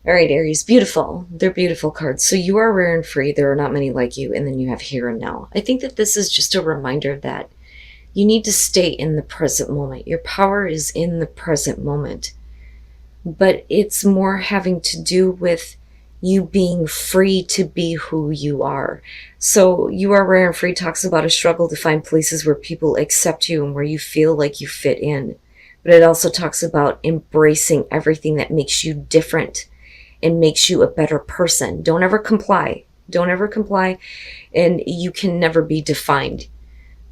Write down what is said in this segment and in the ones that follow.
All right, Aries, beautiful. They're beautiful cards. So you are rare and free. There are not many like you. And then you have here and now. I think that this is just a reminder that you need to stay in the present moment. Your power is in the present moment. But it's more having to do with you being free to be who you are. So you are rare and free talks about a struggle to find places where people accept you and where you feel like you fit in. But it also talks about embracing everything that makes you different and makes you a better person. Don't ever comply. Don't ever comply, and you can never be defined,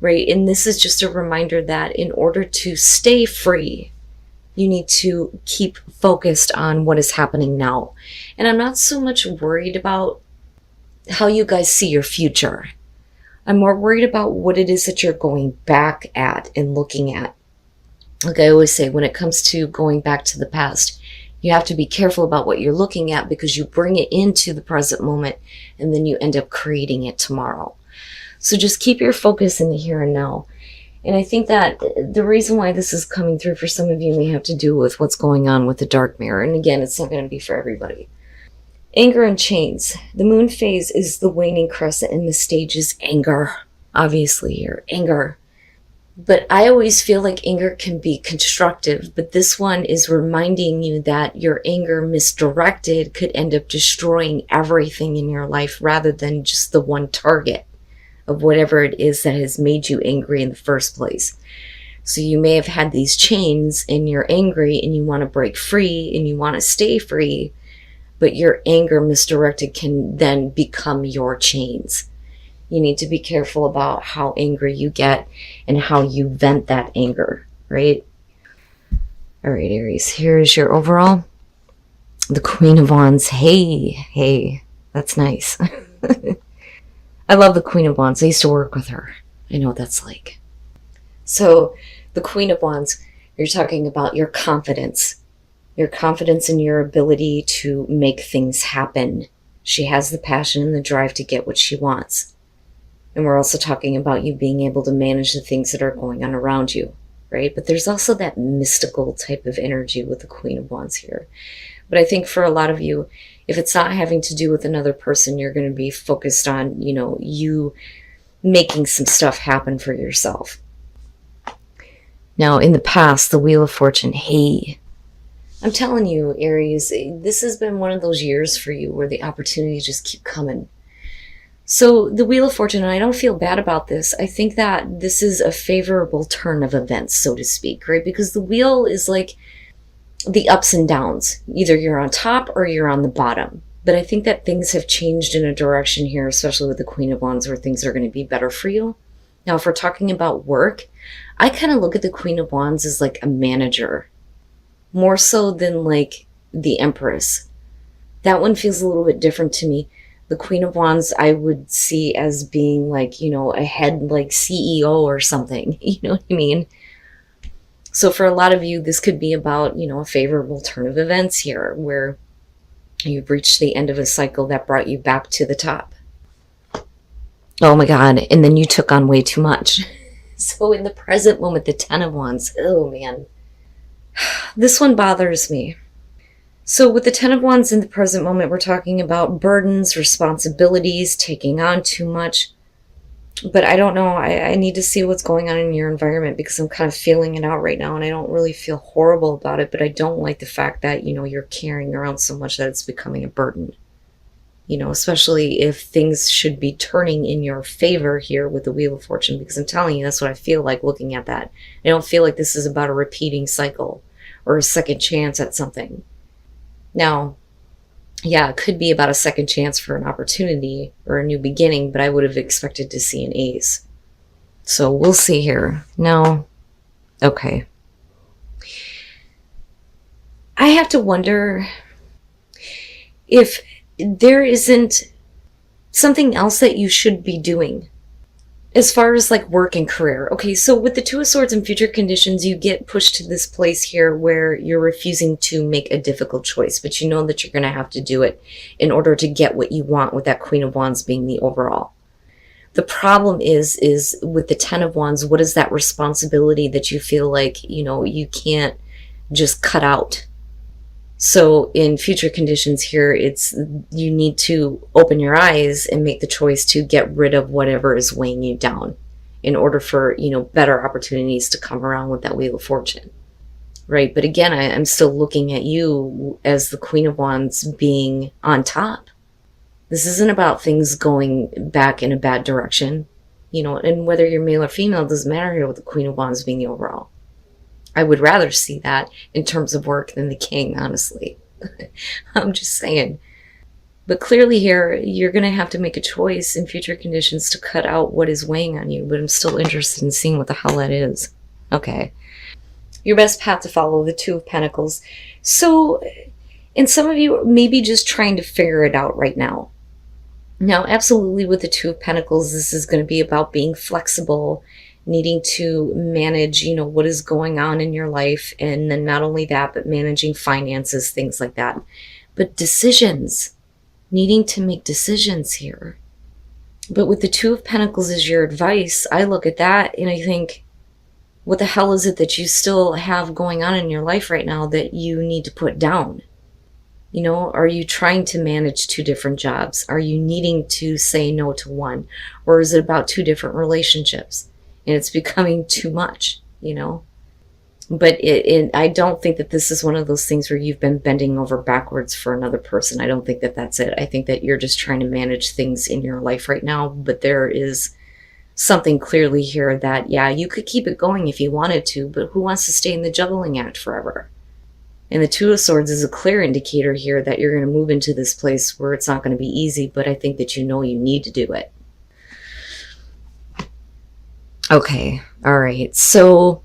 right? And this is just a reminder that in order to stay free, you need to keep focused on what is happening now. And I'm not so much worried about how you guys see your future. I'm more worried about what it is that you're going back at and looking at. Like I always say, when it comes to going back to the past, you have to be careful about what you're looking at because you bring it into the present moment and then you end up creating it tomorrow. So just keep your focus in the here and now. And I think that the reason why this is coming through for some of you may have to do with what's going on with the dark mirror. And again, it's not going to be for everybody. Anger and chains. The moon phase is the waning crescent and the stage is anger. Obviously here, anger. But I always feel like anger can be constructive, but this one is reminding you that your anger misdirected could end up destroying everything in your life rather than just the one target of whatever it is that has made you angry in the first place. So you may have had these chains and you're angry and you want to break free and you want to stay free, but your anger misdirected can then become your chains. You need to be careful about how angry you get and how you vent that anger, right? All right, Aries, here's your overall. The Queen of Wands. Hey, that's nice. I love the Queen of Wands. I used to work with her. I know what that's like. So the Queen of Wands, you're talking about your confidence in your ability to make things happen. She has the passion and the drive to get what she wants. And we're also talking about you being able to manage the things that are going on around you, right? But there's also that mystical type of energy with the Queen of Wands here. But I think for a lot of you, if it's not having to do with another person, you're going to be focused on, you making some stuff happen for yourself. Now, in the past, the Wheel of Fortune, hey, I'm telling you, Aries, this has been one of those years for you where the opportunities just keep coming. So the Wheel of Fortune, and I don't feel bad about this, I think that this is a favorable turn of events, so to speak, right? Because the wheel is like the ups and downs. Either you're on top or you're on the bottom. But I think that things have changed in a direction here, especially with the Queen of Wands, where things are going to be better for you. Now, if we're talking about work, I kind of look at the Queen of Wands as like a manager, more so than like the Empress. That one feels a little bit different to me. The Queen of Wands I would see as being like, a head like CEO or something. You know what I mean? So for a lot of you, this could be about, a favorable turn of events here where you've reached the end of a cycle that brought you back to the top. Oh my God. And then you took on way too much. So in the present moment, the Ten of Wands, oh man, this one bothers me. So with the Ten of Wands in the present moment, we're talking about burdens, responsibilities, taking on too much. But I don't know. I need to see what's going on in your environment because I'm kind of feeling it out right now and I don't really feel horrible about it, but I don't like the fact that, you're carrying around so much that it's becoming a burden. Especially if things should be turning in your favor here with the Wheel of Fortune, because I'm telling you, that's what I feel like looking at that. I don't feel like this is about a repeating cycle or a second chance at something. Now, yeah, it could be about a second chance for an opportunity or a new beginning, but I would have expected to see an ace. So we'll see here. No. Okay. I have to wonder if there isn't something else that you should be doing as far as like work and career. Okay, so with the Two of Swords and future conditions, you get pushed to this place here where you're refusing to make a difficult choice, but you know that you're going to have to do it in order to get what you want, with that Queen of Wands being the overall. The problem is with the Ten of Wands, what is that responsibility that you feel like, you can't just cut out? So in future conditions here, you need to open your eyes and make the choice to get rid of whatever is weighing you down in order for, better opportunities to come around with that Wheel of Fortune. Right? But again, I'm still looking at you as the Queen of Wands being on top. This isn't about things going back in a bad direction, and whether you're male or female, it doesn't matter here with the Queen of Wands being the overall. I would rather see that in terms of work than the King, honestly. I'm just saying. But clearly here, you're going to have to make a choice in future conditions to cut out what is weighing on you, but I'm still interested in seeing what the hell that is. Okay. Your best path to follow, the Two of Pentacles. So, and some of you may be just trying to figure it out right now. Now, absolutely with the Two of Pentacles, this is going to be about being flexible, needing to manage, what is going on in your life. And then not only that, but managing finances, things like that. But decisions, needing to make decisions here. But with the Two of Pentacles as your advice, I look at that and I think, what the hell is it that you still have going on in your life right now that you need to put down? Are you trying to manage two different jobs? Are you needing to say no to one? Or is it about two different relationships and it's becoming too much, But I don't think that this is one of those things where you've been bending over backwards for another person. I don't think that that's it. I think that you're just trying to manage things in your life right now, but there is something clearly here that, yeah, you could keep it going if you wanted to, but who wants to stay in the juggling act forever? And the Two of Swords is a clear indicator here that you're going to move into this place where it's not going to be easy, but I think that you need to do it. Okay, all right. So,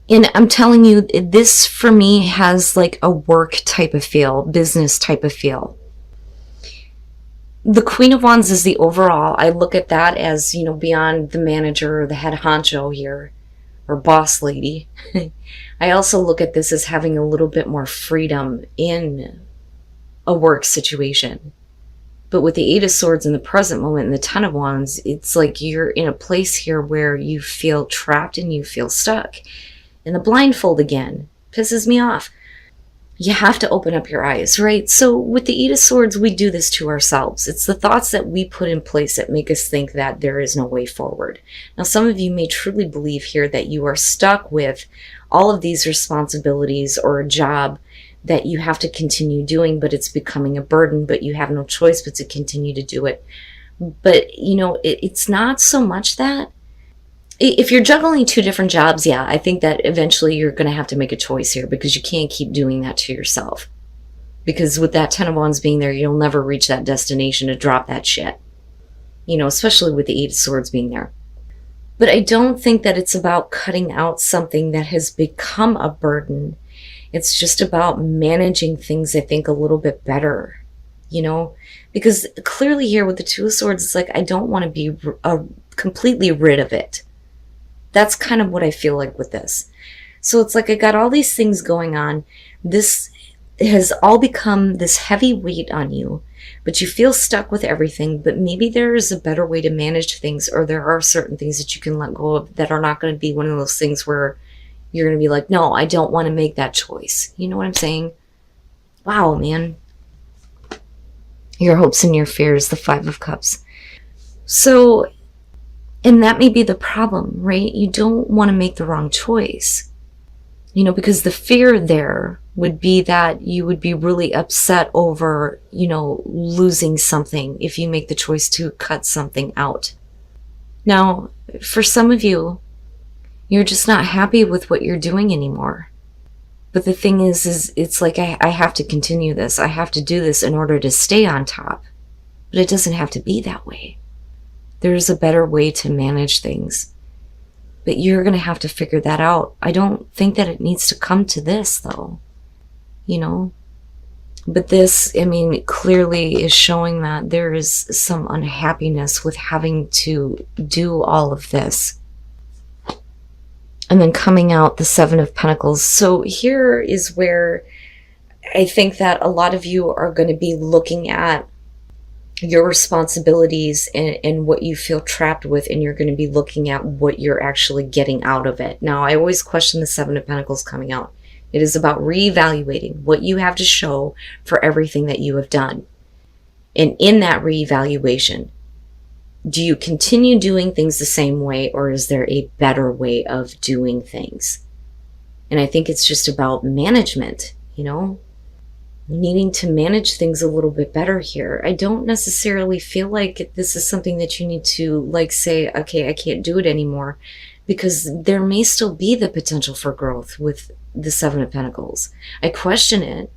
and I'm telling you, this for me has like a work type of feel, business type of feel. The Queen of Wands is the overall. I look at that as, beyond the manager or the head honcho here, or boss lady. I also look at this as having a little bit more freedom in a work situation. But with the Eight of Swords in the present moment and the Ten of Wands, it's like you're in a place here where you feel trapped and you feel stuck. And the blindfold again pisses me off. You have to open up your eyes, right? So with the Eight of Swords, we do this to ourselves. It's the thoughts that we put in place that make us think that there is no way forward. Now, some of you may truly believe here that you are stuck with all of these responsibilities or a job that you have to continue doing, but it's becoming a burden, but you have no choice but to continue to do it. But, it's not so much that. If you're juggling two different jobs, yeah, I think that eventually you're going to have to make a choice here because you can't keep doing that to yourself. Because with that Ten of Wands being there, you'll never reach that destination to drop that shit. Especially with the Eight of Swords being there. But I don't think that it's about cutting out something that has become a burden. It's just about managing things, I think, a little bit better. Because clearly here with the Two of Swords, it's like I don't want to be completely rid of it. That's kind of what I feel like with this. So it's like I got all these things going on. This has all become this heavy weight on you, but you feel stuck with everything. But maybe there is a better way to manage things, or there are certain things that you can let go of that are not going to be one of those things where you're going to be like, no, I don't want to make that choice. You know what I'm saying? Wow, man. Your hopes and your fears, the Five of Cups. So, and that may be the problem, right? You don't want to make the wrong choice. Because the fear there would be that you would be really upset over, losing something if you make the choice to cut something out. Now, for some of you, you're just not happy with what you're doing anymore. But the thing is it's like I have to continue this. I have to do this in order to stay on top. But it doesn't have to be that way. There's a better way to manage things. But you're going to have to figure that out. I don't think that it needs to come to this, though. But this, clearly is showing that there is some unhappiness with having to do all of this. And then coming out the Seven of Pentacles. So here is where I think that a lot of you are going to be looking at your responsibilities and what you feel trapped with, and you're going to be looking at what you're actually getting out of it. Now, I always question the Seven of Pentacles coming out. It is about reevaluating what you have to show for everything that you have done. And in that reevaluation, do you continue doing things the same way, or is there a better way of doing things? And I think it's just about management, needing to manage things a little bit better here. I don't necessarily feel like this is something that you need to say, okay, I can't do it anymore, because there may still be the potential for growth with the Seven of Pentacles. I question it,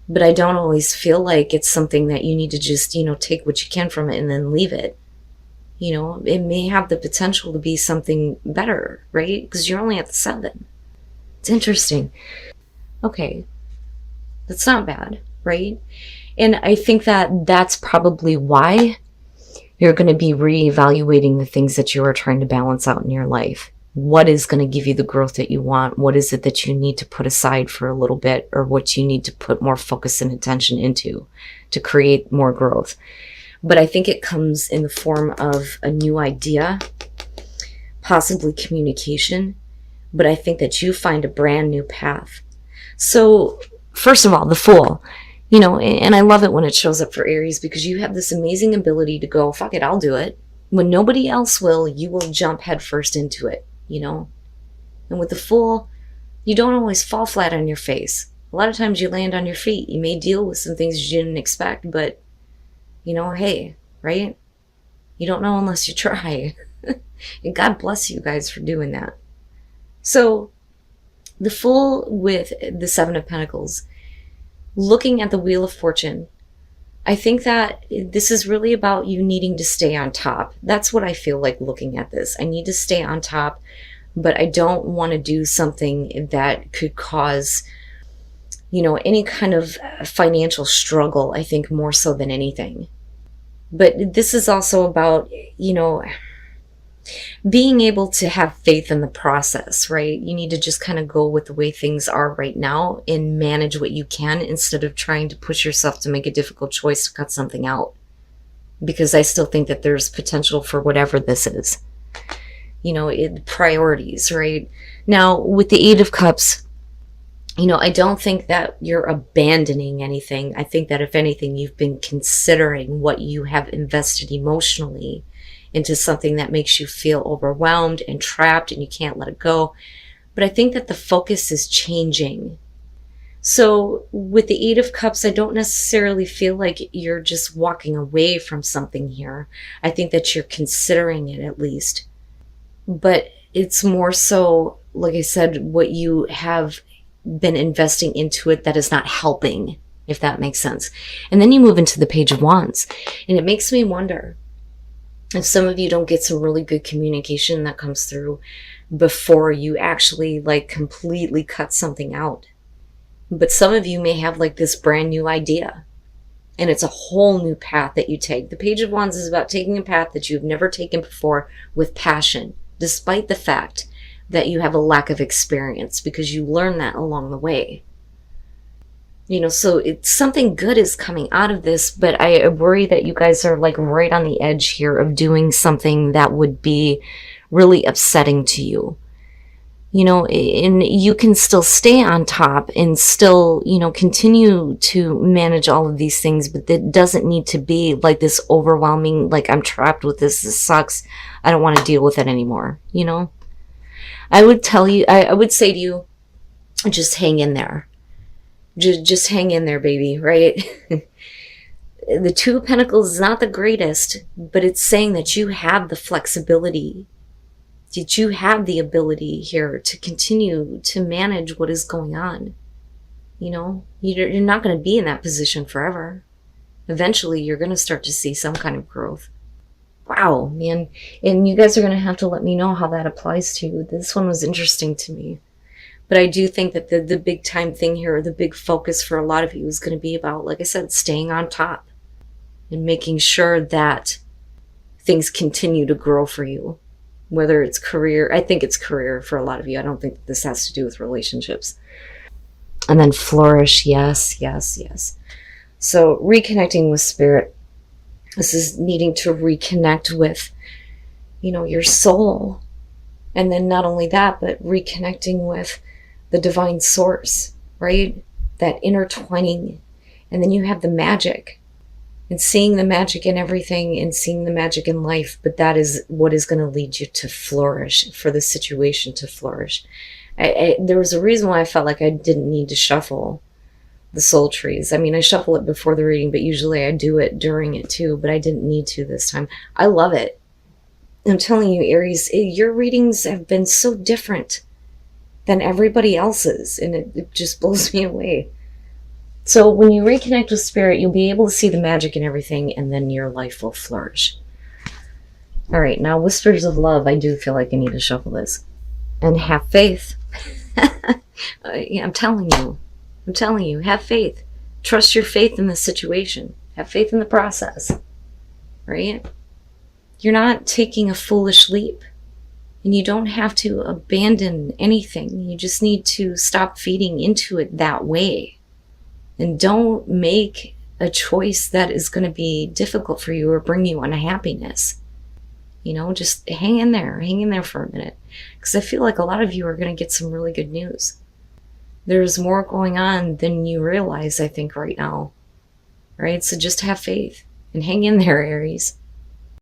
but I don't always feel like it's something that you need to just, take what you can from it and then leave it. It may have the potential to be something better, right? Because you're only at the 7. It's interesting. Okay. That's not bad, right? And I think that that's probably why you're going to be reevaluating the things that you are trying to balance out in your life. What is going to give you the growth that you want? What is it that you need to put aside for a little bit, or what you need to put more focus and attention into to create more growth? But I think it comes in the form of a new idea, possibly communication, but I think that you find a brand new path. So first of all, the Fool, and I love it when it shows up for Aries, because you have this amazing ability to go, fuck it, I'll do it. When nobody else will, you will jump headfirst into it, And with the Fool, you don't always fall flat on your face. A lot of times you land on your feet. You may deal with some things you didn't expect, but, hey, right? You don't know unless you try. And God bless you guys for doing that. So the Fool with the 7 of Pentacles, looking at the Wheel of Fortune, I think that this is really about you needing to stay on top. That's what I feel like looking at this. I need to stay on top, but I don't want to do something that could cause, any kind of financial struggle, I think, more so than anything. But this is also about, being able to have faith in the process, right? You need to just kind of go with the way things are right now and manage what you can, instead of trying to push yourself to make a difficult choice to cut something out. Because I still think that there's potential for whatever this is. Priorities, right? Now, with the 8 of Cups, I don't think that you're abandoning anything. I think that if anything, you've been considering what you have invested emotionally into something that makes you feel overwhelmed and trapped and you can't let it go. But I think that the focus is changing. So with the 8 of Cups, I don't necessarily feel like you're just walking away from something here. I think that you're considering it, at least. But it's more so, like I said, what you have been investing into it that is not helping, if that makes sense. And then you move into the Page of Wands, and it makes me wonder if some of you don't get some really good communication that comes through before you actually completely cut something out. But some of you may have this brand new idea, and it's a whole new path that you take. The Page of Wands is about taking a path that you've never taken before with passion, despite the fact that you have a lack of experience, because you learn that along the way. So it's something good is coming out of this, but I worry that you guys are right on the edge here of doing something that would be really upsetting to you. And you can still stay on top and still, continue to manage all of these things, but it doesn't need to be this overwhelming, I'm trapped with this sucks, I don't want to deal with it anymore, I would say to you, just hang in there. Just hang in there, baby, right? The 2 of Pentacles is not the greatest, but it's saying that you have the flexibility, that you have the ability here to continue to manage what is going on. You're not going to be in that position forever. Eventually, you're going to start to see some kind of growth. Wow, man. And you guys are going to have to let me know how that applies to you. This one was interesting to me. But I do think that the big time thing here, the big focus for a lot of you is going to be about, like I said, staying on top and making sure that things continue to grow for you. Whether it's career, I think it's career for a lot of you. I don't think that this has to do with relationships. And then flourish, yes, yes, yes. So reconnecting with spirit. This is needing to reconnect with, your soul. And then not only that, but reconnecting with the divine source, right? That intertwining. And then you have the magic, and seeing the magic in everything and seeing the magic in life. But that is what is going to lead you to flourish, for the situation to flourish. There was a reason why I felt like I didn't need to shuffle the soul trees. I mean, I shuffle it before the reading, but usually I do it during it too, but I didn't need to this time. I love it. I'm telling you, Aries, your readings have been so different than everybody else's, and it just blows me away. So when you reconnect with spirit, you'll be able to see the magic in everything, and then your life will flourish. All right, now Whispers of Love. I do feel like I need to shuffle this. And have faith. Yeah, I'm telling you, have faith. Trust your faith in the situation. Have faith in the process, right? You're not taking a foolish leap, and you don't have to abandon anything. You just need to stop feeding into it that way. And don't make a choice that is going to be difficult for you or bring you unhappiness. You know, just hang in there for a minute. Because I feel like a lot of you are going to get some really good news. There's more going on than you realize, I think, right now. Right? So just have faith and hang in there, Aries.